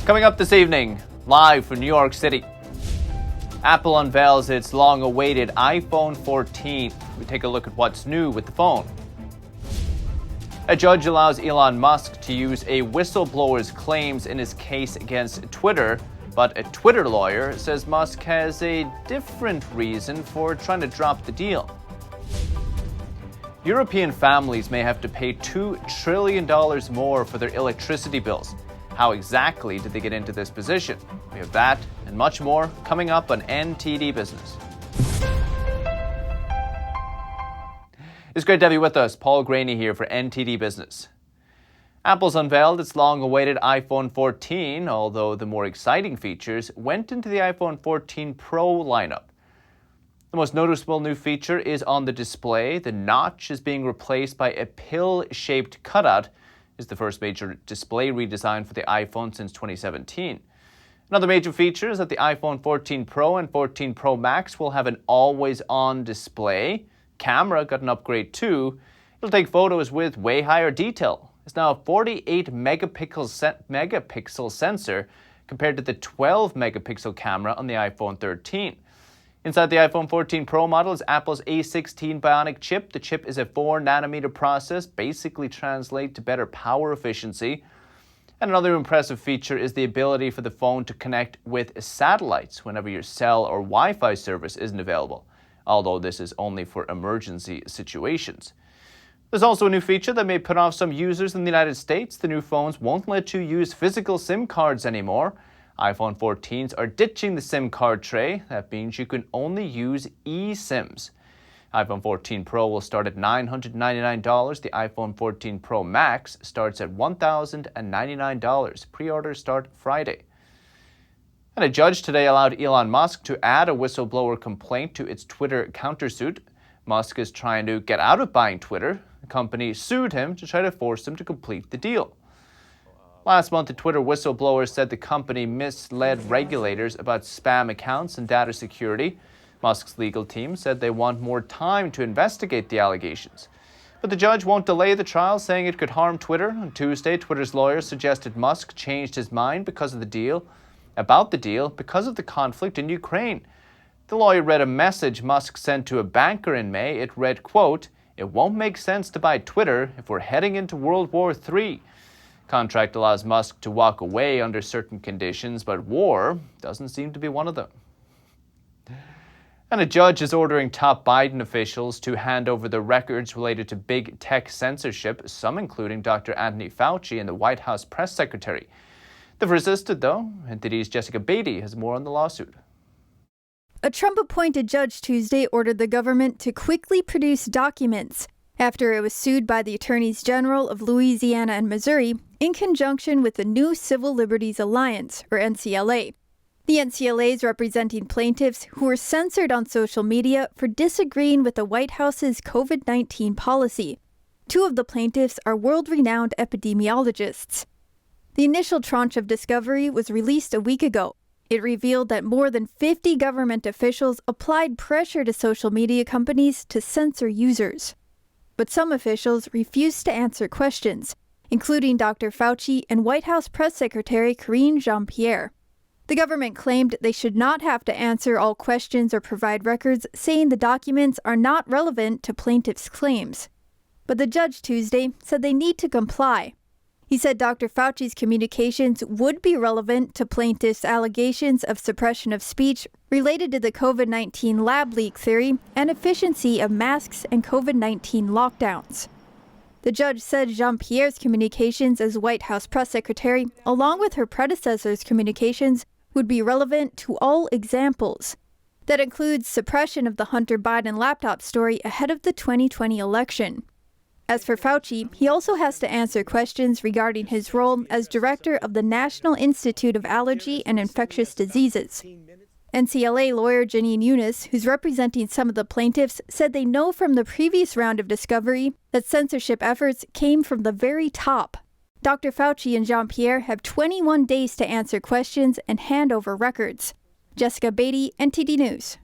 Coming up this evening, live from New York City, Apple unveils its long-awaited iPhone 14. We take a look at what's new with the phone. A judge allows Elon Musk to use a whistleblower's claims in his case against Twitter, but a Twitter lawyer says Musk has a different reason for trying to drop the deal. European families may have to pay $2 trillion more for their electricity bills. How exactly did they get into this position? We have that and much more coming up on NTD Business. It's great to have you with us. Paul Graney here for NTD Business. Apple's unveiled its long-awaited iPhone 14, although the more exciting features went into the iPhone 14 Pro lineup. The most noticeable new feature is on the display. The notch is being replaced by a pill-shaped cutout. Is the first major display redesign for the iPhone since 2017. Another major feature is that the iPhone 14 Pro and 14 Pro Max will have an always-on display. Camera got an upgrade too. It'll take photos with way higher detail. It's now a 48 megapixel sensor compared to the 12 megapixel camera on the iPhone 13. Inside the iPhone 14 Pro model is Apple's A16 Bionic chip. The chip is a 4-nanometer process, basically translates to better power efficiency. And another impressive feature is the ability for the phone to connect with satellites whenever your cell or Wi-Fi service isn't available, although this is only for emergency situations. There's also a new feature that may put off some users in the United States. The new phones won't let you use physical SIM cards anymore. iPhone 14s are ditching the SIM card tray. That means you can only use eSIMs. iPhone 14 Pro will start at $999. The iPhone 14 Pro Max starts at $1,099. Pre-orders start Friday. And a judge today allowed Elon Musk to add a whistleblower complaint to its Twitter countersuit. Musk is trying to get out of buying Twitter. The company sued him to try to force him to complete the deal. Last month, the Twitter whistleblower said the company misled regulators about spam accounts and data security. Musk's legal team said they want more time to investigate the allegations. But the judge won't delay the trial, saying it could harm Twitter. On Tuesday, Twitter's lawyers suggested Musk changed his mind because of the deal because of the conflict in Ukraine. The lawyer read a message Musk sent to a banker in May. It read, quote, "It won't make sense to buy Twitter if we're heading into World War III. Contract allows Musk to walk away under certain conditions, but war doesn't seem to be one of them. And a judge is ordering top Biden officials to hand over the records related to big tech censorship, some including Dr. Anthony Fauci and the White House press secretary. They've resisted, though. NTD's Jessica Beatty has more on the lawsuit. A Trump-appointed judge Tuesday ordered the government to quickly produce documents after it was sued by the Attorneys General of Louisiana and Missouri in conjunction with the New Civil Liberties Alliance, or NCLA. The NCLA is representing plaintiffs who were censored on social media for disagreeing with the White House's COVID-19 policy. Two of the plaintiffs are world-renowned epidemiologists. The initial tranche of discovery was released a week ago. It revealed that more than 50 government officials applied pressure to social media companies to censor users. But some officials refused to answer questions, including Dr. Fauci and White House Press Secretary Karine Jean-Pierre. The government claimed they should not have to answer all questions or provide records, saying the documents are not relevant to plaintiffs' claims. But the judge Tuesday said they need to comply. He said Dr. Fauci's communications would be relevant to plaintiffs' allegations of suppression of speech related to the COVID-19 lab leak theory and efficiency of masks and COVID-19 lockdowns. The judge said Jean-Pierre's communications as White House press secretary, along with her predecessor's communications, would be relevant to all examples. That includes suppression of the Hunter Biden laptop story ahead of the 2020 election. As for Fauci, he also has to answer questions regarding his role as director of the National Institute of Allergy and Infectious Diseases. NCLA lawyer Janine Eunice, who's representing some of the plaintiffs, said they know from the previous round of discovery that censorship efforts came from the very top. Dr. Fauci and Jean-Pierre have 21 days to answer questions and hand over records. Jessica Beatty, NTD News.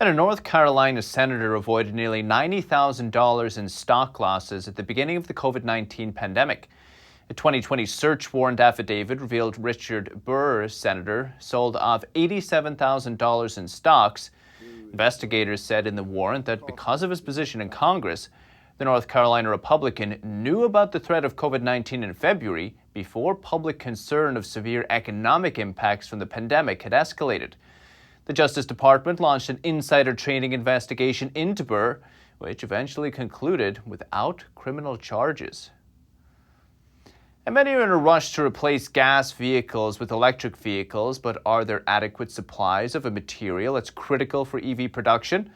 And a North Carolina senator avoided nearly $90,000 in stock losses at the beginning of the COVID-19 pandemic. A 2020 search warrant affidavit revealed Richard Burr, senator, sold off $87,000 in stocks. Investigators said in the warrant that because of his position in Congress, the North Carolina Republican knew about the threat of COVID-19 in February before public concern of severe economic impacts from the pandemic had escalated. The Justice Department launched an insider trading investigation into Burr, which eventually concluded without criminal charges. And many are in a rush to replace gas vehicles with electric vehicles, but are there adequate supplies of a material that's critical for EV production?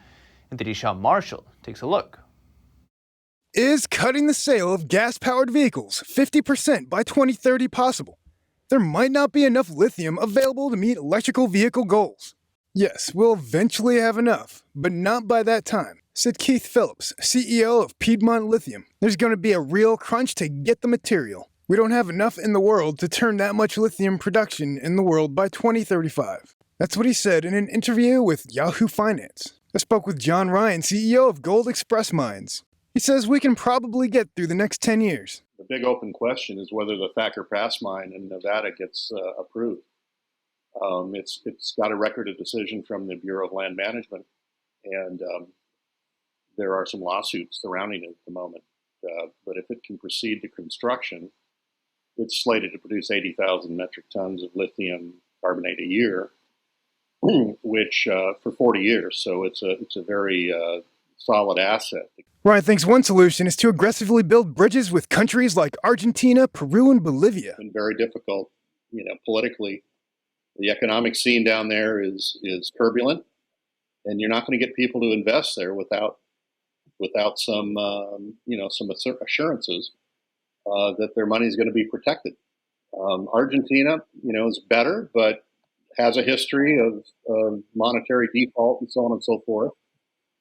NTD Sean Marshall takes a look. Is cutting the sale of gas-powered vehicles 50% by 2030 possible? There might not be enough lithium available to meet electrical vehicle goals. Yes, we'll eventually have enough, but not by that time, said Keith Phillips, CEO of Piedmont Lithium. There's going to be a real crunch to get the material. We don't have enough in the world to turn that much lithium production in the world by 2035. That's what he said in an interview with Yahoo Finance. I spoke with John Ryan, CEO of Gold Express Mines. He says we can probably get through the next 10 years. The big open question is whether the Thacker Pass mine in Nevada gets approved. It's got a record of decision from the Bureau of Land Management, and there are some lawsuits surrounding it at the moment. But if it can proceed to construction, it's slated to produce 80,000 metric tons of lithium carbonate a year, which for 40 years. So it's a very solid asset. Ryan thinks one solution is to aggressively build bridges with countries like Argentina, Peru, and Bolivia. It's been very difficult, politically. The economic scene down there is turbulent, and you're not going to get people to invest there without some some assurances that their money is going to be protected. Argentina, is better, but has a history of monetary default and so on and so forth.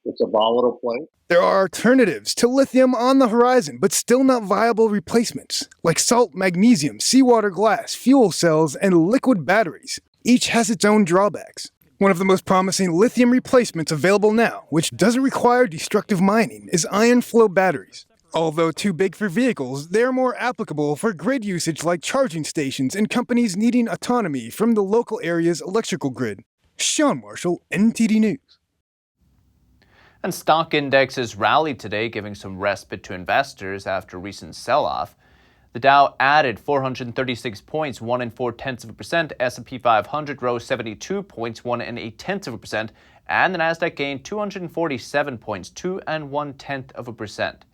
It's a volatile place. There are alternatives to lithium on the horizon, but still not viable replacements, like salt, magnesium, seawater glass, fuel cells, and liquid batteries. Each has its own drawbacks. One of the most promising lithium replacements available now, which doesn't require destructive mining, is iron flow batteries. Although too big for vehicles, they're more applicable for grid usage like charging stations and companies needing autonomy from the local area's electrical grid. Sean Marshall, NTD News. And stock indexes rallied today, giving some respite to investors after a recent sell-off. The Dow added 436 points, 1 4/10%. S&P 500 rose 72 points, 1 8/10%. And the Nasdaq gained 247 points, 2 1/10%.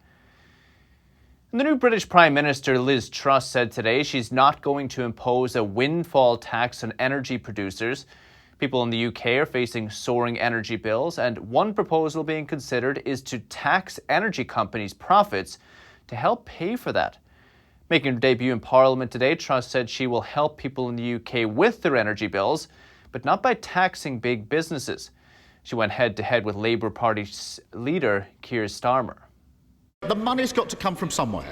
And the new British Prime Minister Liz Truss said today she's not going to impose a windfall tax on energy producers. People in the UK are facing soaring energy bills, and one proposal being considered is to tax energy companies' profits to help pay for that. Making her debut in Parliament today, Truss said she will help people in the UK with their energy bills, but not by taxing big businesses. She went head-to-head with Labour Party leader Keir Starmer. The money's got to come from somewhere.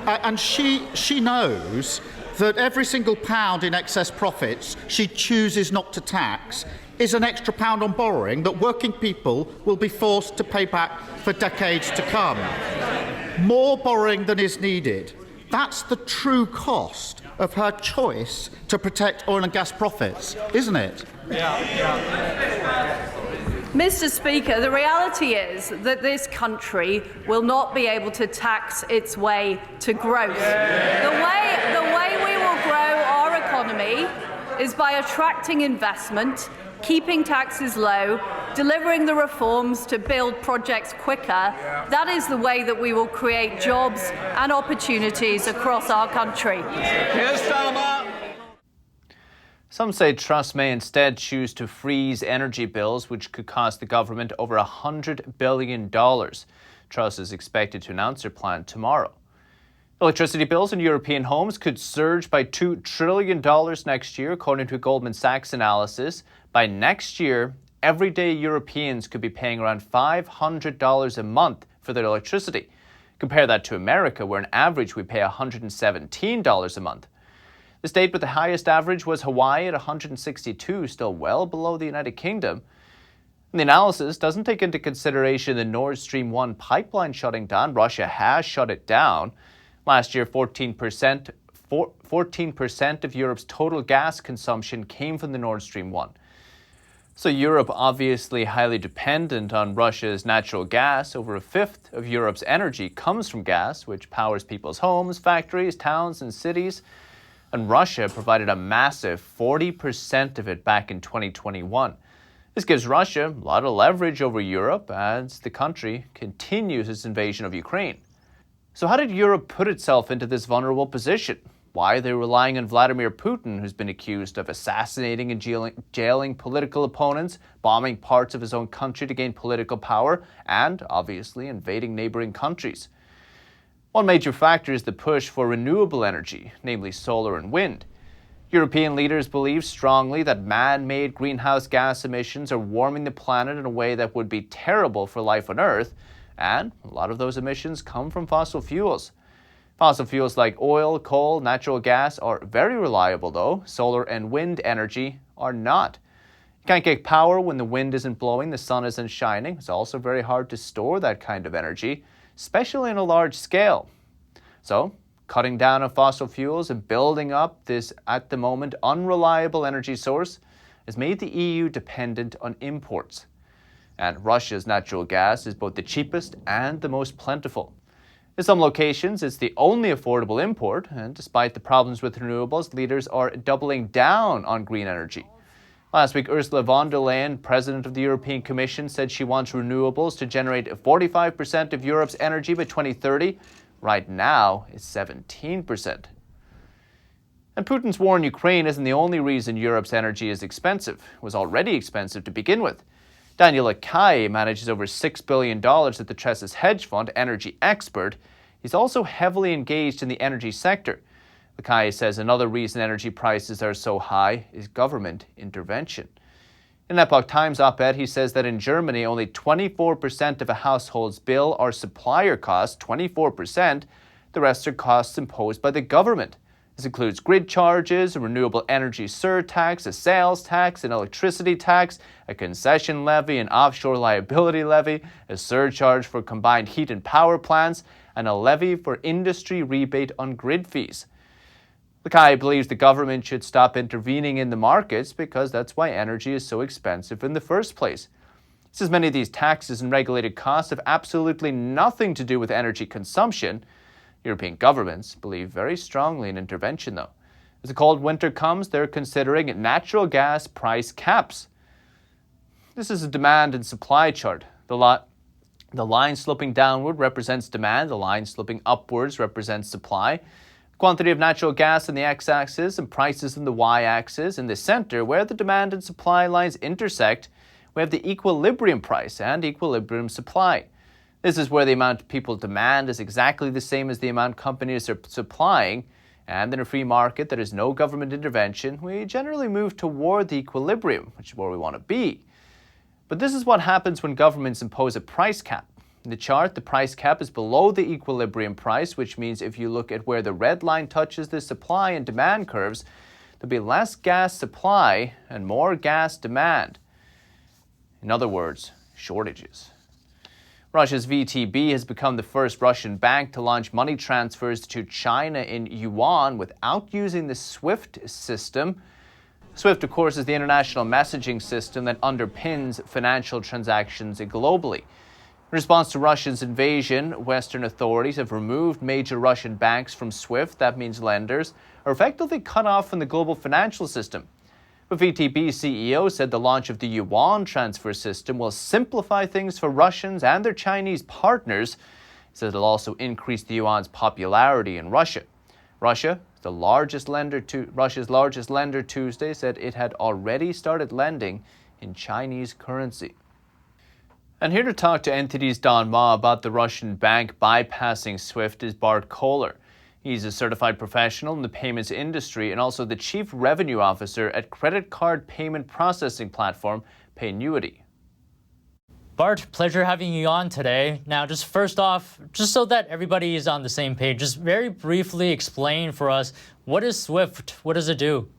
And she knows that every single pound in excess profits she chooses not to tax is an extra pound on borrowing that working people will be forced to pay back for decades to come. More borrowing than is needed. That's the true cost of her choice to protect oil and gas profits, isn't it? Mr. Speaker, the reality is that this country will not be able to tax its way to growth. The way we will grow our economy is by attracting investment, keeping taxes low, delivering the reforms to build projects quicker. That is the way that we will create jobs and opportunities across our country. Some say Truss may instead choose to freeze energy bills, which could cost the government over $100 billion. Truss is expected to announce her plan tomorrow. Electricity bills in European homes could surge by $2 trillion next year, according to a Goldman Sachs analysis. By next year, everyday Europeans could be paying around $500 a month for their electricity. Compare that to America, where on average we pay $117 a month. The state with the highest average was Hawaii at $162, still well below the United Kingdom. And the analysis doesn't take into consideration the Nord Stream 1 pipeline shutting down. Russia has shut it down. Last year, 14% of Europe's total gas consumption came from the Nord Stream 1. So Europe obviously highly dependent on Russia's natural gas. Over a fifth of Europe's energy comes from gas, which powers people's homes, factories, towns, and cities. And Russia provided a massive 40% of it back in 2021. This gives Russia a lot of leverage over Europe as the country continues its invasion of Ukraine. So how did Europe put itself into this vulnerable position? Why are they relying on Vladimir Putin, who's been accused of assassinating and jailing political opponents, bombing parts of his own country to gain political power, and obviously invading neighboring countries? One major factor is the push for renewable energy, namely solar and wind. European leaders believe strongly that man-made greenhouse gas emissions are warming the planet in a way that would be terrible for life on Earth, and a lot of those emissions come from fossil fuels. Fossil fuels like oil, coal, natural gas are very reliable, though. Solar and wind energy are not. You can't get power when the wind isn't blowing, the sun isn't shining. It's also very hard to store that kind of energy, especially on a large scale. So, cutting down on fossil fuels and building up this, at the moment, unreliable energy source has made the EU dependent on imports. And Russia's natural gas is both the cheapest and the most plentiful. In some locations, it's the only affordable import, and despite the problems with renewables, leaders are doubling down on green energy. Last week, Ursula von der Leyen, President of the European Commission, said she wants renewables to generate 45% of Europe's energy by 2030. Right now, it's 17%. And Putin's war in Ukraine isn't the only reason Europe's energy is expensive. It was already expensive to begin with. Daniel Lacaille manages over $6 billion at the Truss's hedge fund, Energy Expert. He's also heavily engaged in the energy sector. Lacaille says another reason energy prices are so high is government intervention. In an Epoch Times op-ed, he says that in Germany, only 24% of a household's bill are supplier costs, 24%. The rest are costs imposed by the government. This includes grid charges, a renewable energy surtax, a sales tax, an electricity tax, a concession levy, an offshore liability levy, a surcharge for combined heat and power plants, and a levy for industry rebate on grid fees. Lacaille believes the government should stop intervening in the markets because that's why energy is so expensive in the first place. He says many of these taxes and regulated costs have absolutely nothing to do with energy consumption. European governments believe very strongly in intervention, though. As the cold winter comes, they're considering natural gas price caps. This is a demand and supply chart. The line sloping downward represents demand. The line sloping upwards represents supply. Quantity of natural gas on the x-axis and prices on the y-axis. In the center, where the demand and supply lines intersect, we have the equilibrium price and equilibrium supply. This is where the amount people demand is exactly the same as the amount companies are supplying, and in a free market that has no government intervention, we generally move toward the equilibrium, which is where we want to be. But this is what happens when governments impose a price cap. In the chart, the price cap is below the equilibrium price, which means if you look at where the red line touches the supply and demand curves, there'll be less gas supply and more gas demand. In other words, shortages. Russia's VTB has become the first Russian bank to launch money transfers to China in Yuan without using the SWIFT system. SWIFT, of course, is the international messaging system that underpins financial transactions globally. In response to Russia's invasion, Western authorities have removed major Russian banks from SWIFT. That means lenders are effectively cut off from the global financial system. But VTB's CEO said the launch of the Yuan transfer system will simplify things for Russians and their Chinese partners. He said it'll also increase the yuan's popularity in Russia. Russia's largest lender Tuesday said it had already started lending in Chinese currency. And here to talk to NTD's Don Ma about the Russian bank bypassing SWIFT is Bart Kohler. He's a certified professional in the payments industry and also the chief revenue officer at credit card payment processing platform Paynuity. Bart, pleasure having you on today. Now, just first off, just so that everybody is on the same page, just very briefly explain for us, what is SWIFT? What does it do?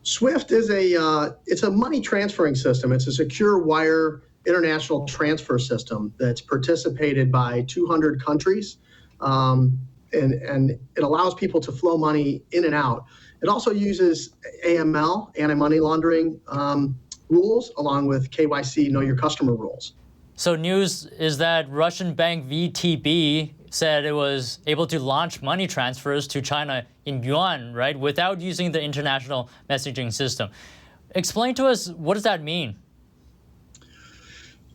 SWIFT is it's a money transferring system. It's a secure wire international transfer system that's participated by 200 countries. and it allows people to flow money in and out. It also uses AML, anti-money laundering rules, along with KYC, know your customer rules. So news is that Russian bank VTB said it was able to launch money transfers to China in Yuan, right, without using the international messaging system. Explain to us, what does that mean?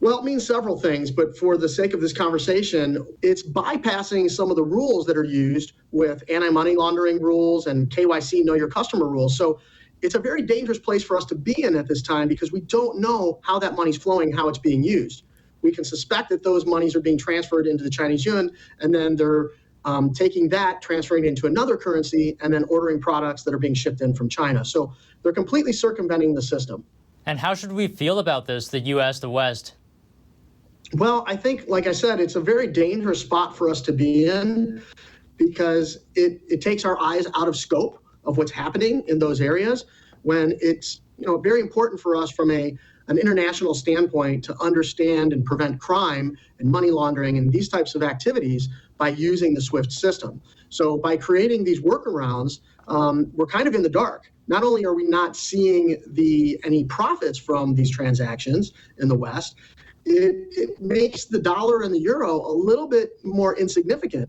Well, it means several things, but for the sake of this conversation, it's bypassing some of the rules that are used with anti-money laundering rules and KYC, know your customer rules. So it's a very dangerous place for us to be in at this time because we don't know how that money's flowing, how it's being used. We can suspect that those monies are being transferred into the Chinese yuan, and then they're taking that, transferring it into another currency, and then ordering products that are being shipped in from China. So they're completely circumventing the system. And how should we feel about this, the U.S., the West? Well, I think, like I said, it's a very dangerous spot for us to be in because it takes our eyes out of scope of what's happening in those areas when it's very important for us from an international standpoint to understand and prevent crime and money laundering and these types of activities by using the SWIFT system. So by creating these workarounds, we're kind of in the dark. Not only are we not seeing any profits from these transactions in the West, it makes the dollar and the euro a little bit more insignificant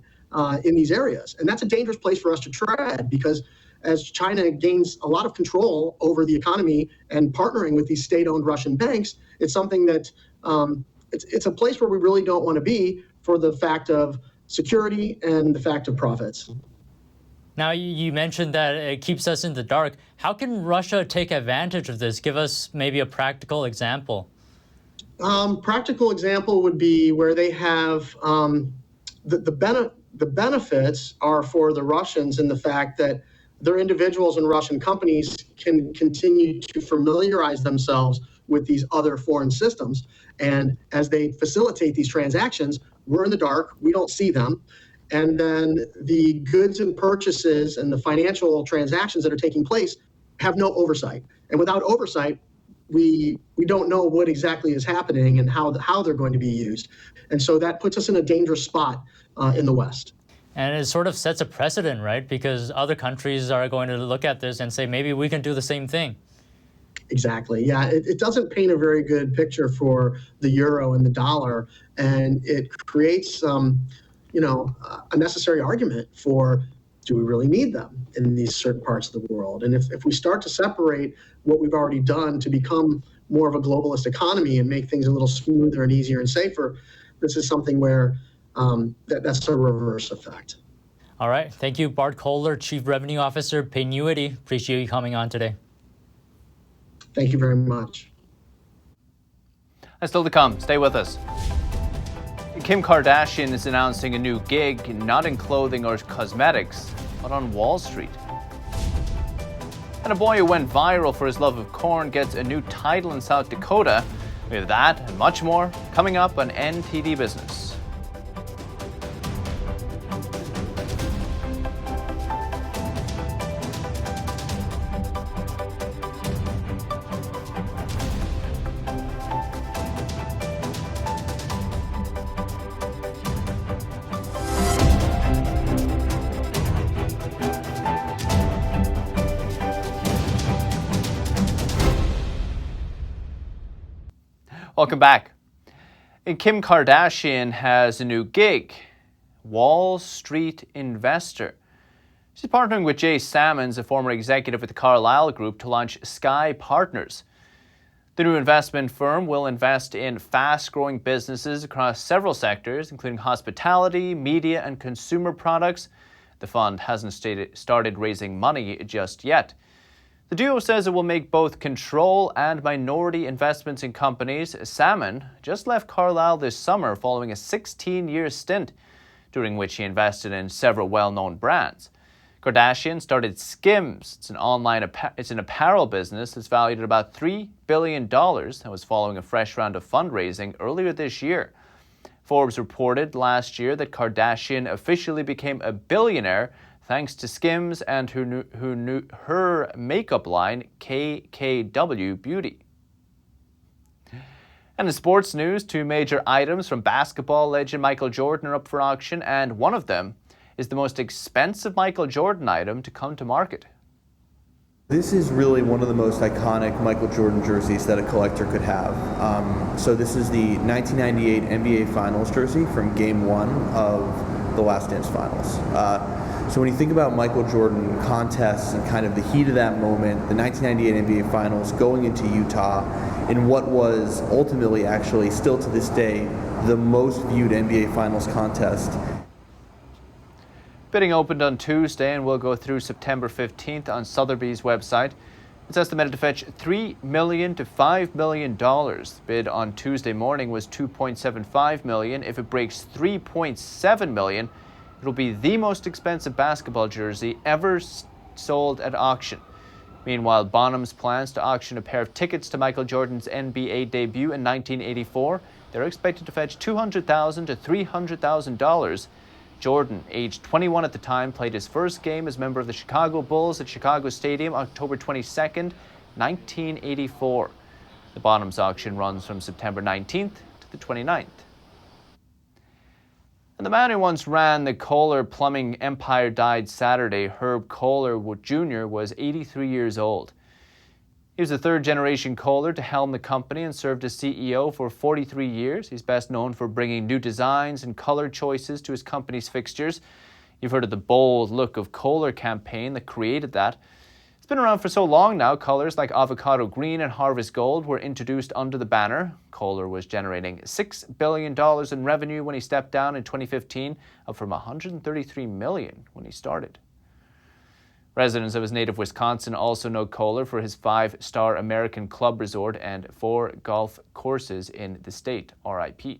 in these areas. And that's a dangerous place for us to tread because as China gains a lot of control over the economy and partnering with these state-owned Russian banks, it's something that it's a place where we really don't want to be for the fact of security and the fact of profits. Now, you mentioned that it keeps us in the dark. How can Russia take advantage of this? Give us maybe a practical example. Practical example would be where they have the benefits are for the Russians in the fact that their individuals and Russian companies can continue to familiarize themselves with these other foreign systems. And as they facilitate these transactions, we're in the dark, we don't see them. And then the goods and purchases and the financial transactions that are taking place have no oversight. And without oversight, we don't know what exactly is happening and how they're going to be used. And so that puts us in a dangerous spot in the West. And it sort of sets a precedent, right? Because other countries are going to look at this and say, maybe we can do the same thing. Exactly. Yeah, it doesn't paint a very good picture for the euro and the dollar. And it creates, a necessary argument for, do we really need them in these certain parts of the world? And if we start to separate what we've already done to become more of a globalist economy and make things a little smoother and easier and safer, this is something where that's a reverse effect. All right. Thank you, Bart Kohler, Chief Revenue Officer, Paynuity. Appreciate you coming on today. Thank you very much. And still to come. Stay with us. Kim Kardashian is announcing a new gig, not in clothing or cosmetics, but on Wall Street. And a boy who went viral for his love of corn gets a new title in South Dakota. We have that and much more coming up on NTD Business. Welcome back. Kim Kardashian has a new gig, Wall Street investor. She's partnering with Jay Sammons, a former executive at the Carlyle Group, to launch Sky Partners. The new investment firm will invest in fast-growing businesses across several sectors, including hospitality, media, and consumer products. The fund hasn't started raising money just yet. The duo says it will make both control and minority investments in companies. Salmon just left Carlyle this summer following a 16-year stint, during which he invested in several well-known brands. Kardashian started Skims. It's an apparel business that's valued at about $3 billion that was following a fresh round of fundraising earlier this year. Forbes reported last year that Kardashian officially became a billionaire thanks to Skims and her makeup line, KKW Beauty. And in sports news, two major items from basketball legend Michael Jordan are up for auction, and one of them is the most expensive Michael Jordan item to come to market. This is really one of the most iconic Michael Jordan jerseys that a collector could have. So this is the 1998 NBA Finals jersey from Game 1 of the Last Dance Finals. So when you think about Michael Jordan contests and kind of the heat of that moment, the 1998 NBA Finals going into Utah in what was ultimately actually still to this day the most viewed NBA Finals contest. Bidding opened on Tuesday and will go through September 15th on Sotheby's website. It's estimated to fetch $3 million to $5 million. The bid on Tuesday morning was $2.75 million. If it breaks $3.7 million, it'll be the most expensive basketball jersey ever sold at auction. Meanwhile, Bonham's plans to auction a pair of tickets to Michael Jordan's NBA debut in 1984. They're expected to fetch $200,000 to $300,000. Jordan, aged 21 at the time, played his first game as member of the Chicago Bulls at Chicago Stadium October 22nd, 1984. The Bonham's auction runs from September 19th to the 29th. And the man who once ran the Kohler plumbing empire died Saturday. Herb Kohler Jr. was 83 years old. He was the third-generation Kohler to helm the company and served as CEO for 43 years. He's best known for bringing new designs and color choices to his company's fixtures. You've heard of the Bold Look of Kohler campaign that created that. It's been around for so long now, colors like avocado green and harvest gold were introduced under the banner. Kohler was generating $6 billion in revenue when he stepped down in 2015, up from $133 million when he started. Residents of his native Wisconsin also know Kohler for his 5-star American Club Resort and 4 golf courses in the state, RIP.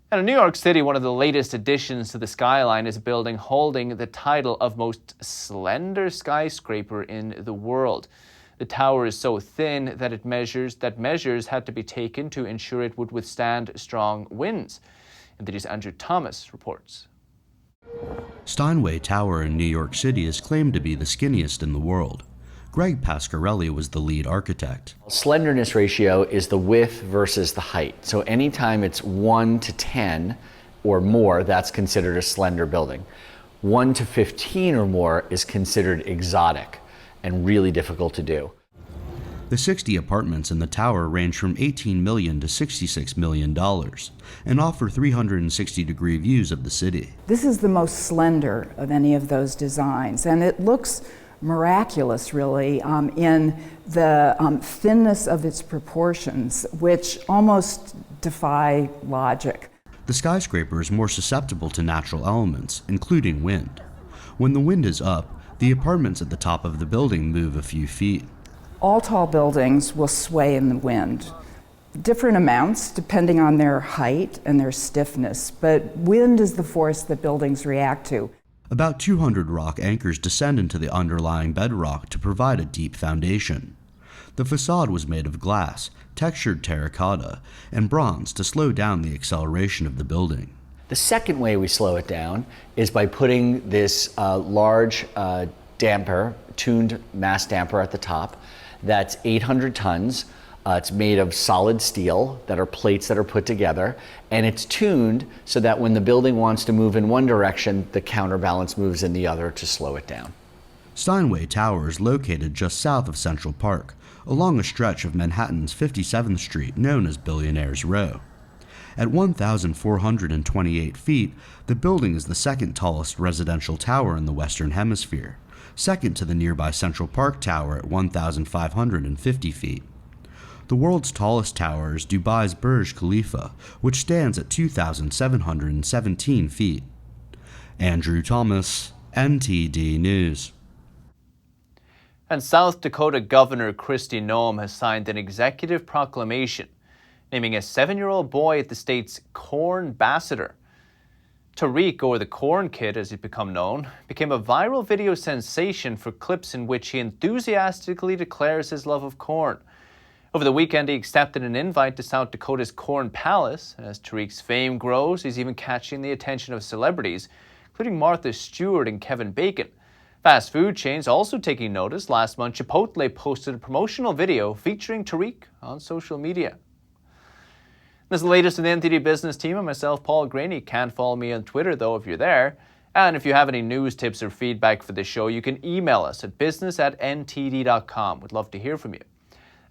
And in New York City, one of the latest additions to the skyline is a building holding the title of most slender skyscraper in the world. The tower is so thin that measures had to be taken to ensure it would withstand strong winds. NTD's Andrew Thomas reports. Steinway Tower in New York City is claimed to be the skinniest in the world. Greg Pasquarelli was the lead architect. Slenderness ratio is the width versus the height. So anytime it's 1 to 10 or more, that's considered a slender building. 1 to 15 or more is considered exotic and really difficult to do. The 60 apartments in the tower range from $18 million to $66 million and offer 360-degree views of the city. This is the most slender of any of those designs, and it looks miraculous, really, in the thinness of its proportions, which almost defy logic. The skyscraper is more susceptible to natural elements, including wind. When the wind is up, the apartments at the top of the building move a few feet. All tall buildings will sway in the wind. Different amounts depending on their height and their stiffness, but wind is the force that buildings react to. About 200 rock anchors descend into the underlying bedrock to provide a deep foundation. The facade was made of glass, textured terracotta, and bronze to slow down the acceleration of the building. The second way we slow it down is by putting this large damper, tuned mass damper at the top. That's 800 tons. It's made of solid steel that are plates that are put together, and it's tuned so that when the building wants to move in one direction, the counterbalance moves in the other to slow it down. Steinway Tower is located just south of Central Park, along a stretch of Manhattan's 57th Street known as Billionaire's Row. At 1,428 feet, the building is the second tallest residential tower in the Western Hemisphere, second to the nearby Central Park Tower at 1,550 feet. The world's tallest tower is Dubai's Burj Khalifa, which stands at 2,717 feet. Andrew Thomas, NTD News. And South Dakota Governor Kristi Noem has signed an executive proclamation naming a 7-year-old boy at the state's Corn-Bassador. Tariq, or the Corn Kid as he's become known, became a viral video sensation for clips in which he enthusiastically declares his love of corn. Over the weekend, he accepted an invite to South Dakota's Corn Palace. As Tariq's fame grows, he's even catching the attention of celebrities, including Martha Stewart and Kevin Bacon. Fast food chains also taking notice. Last month, Chipotle posted a promotional video featuring Tariq on social media. This is the latest in the NTD Business team and myself, Paul Graney. Can't follow me on Twitter, though, if you're there, And if you have any news, tips, or feedback for the show, you can email us at business@ntd.com. We'd love to hear from you.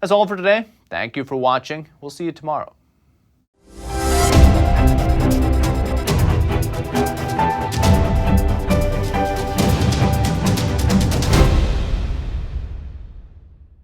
That's all for today. Thank you for watching. We'll see you tomorrow.